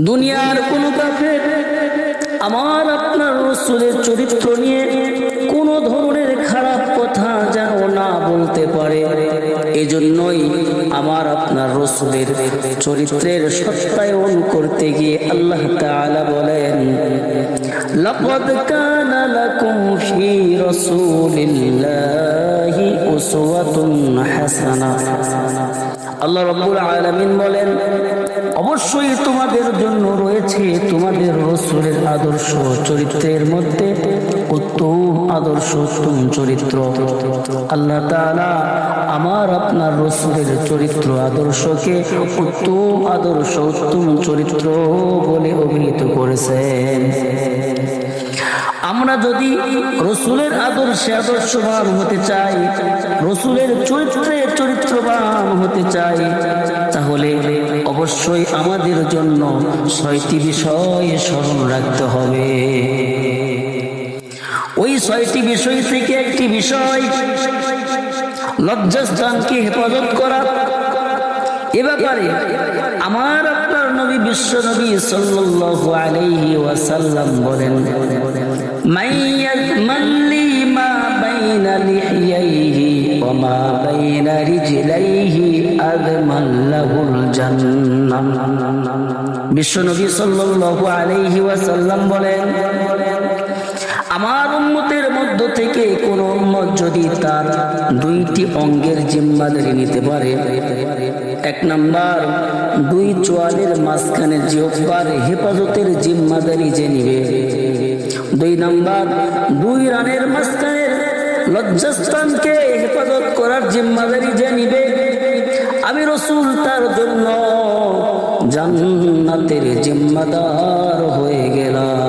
দুনিয়ার কোন কাফের আমার আপনার রাসূলের চরিত্র নিয়ে কোন ধরনের খারাপ কথা যেন না বলতে পারে। এজন্যই আমার আপনার রাসূলের চরিত্রের সত্যায়ন করতে গিয়ে আল্লাহ তাআলা বলেন, লাকাদ কানা লাকুম ফি রাসূলিল্লাহি উসওয়াতুন হাসানাহ। আল্লাহ রাব্বুল আলামিন বলেন, অবশ্যই তোমাদের জন্য রয়েছে তোমাদের রাসূলের আদর্শ চরিত্রের মধ্যে উত্তম আদর্শ, উত্তম চরিত্র। আল্লাহ তাআলা আমার আপনার রাসূলের চরিত্র আদর্শকে উত্তম আদর্শ, উত্তম চরিত্র বলে অভিহিত করেছেন। আমরা যদি রাসূলের আদর্শে আদর্শবান হতে চাই, রাসূলের চরিত্রে চরিত্রবান হতে চাই, তাহলে অবশ্যই আমাদের জন্য ৬টি বিষয় স্মরণ রাখতে হবে। ওই ৬টি বিষয় থেকে একটি বিষয় লজ্জাস্থানকে হেফাজত করা। এ ব্যাপারে আমার আপনার নবী বিশ্ব নবী সাল্লাল্লাহু আলাইহি ওয়াসাল্লাম বলেন, মাইয়াজমাল্লি মা বাইনা লিহিয়াইহি ওয়া মা বাইনা রিজলাইহি আদমাল্লাহুল জান্নাহ। বিশ্ব নবী সাল্লাল্লাহু আলাইহি ওয়াসাল্লাম বলেন, আমার উম্মতের মধ্য থেকে কোন উম্মত যদি তার 2টি অঙ্গের জিম্মাদারি নিতে পারে, 1 নাম্বার 2 চোয়ালের মাঝখানে জিহ্বার হেফাজতের জিম্মাদারি যে নিবে, 2 নাম্বার 2 রানের মাঝখানে লজ্জাস্থানকে হেফাজত করার জিম্মাদারি যে নিবে, আমি রাসূল তার জন্য জান্নাতের জিম্মাদার হয়ে গেলাম।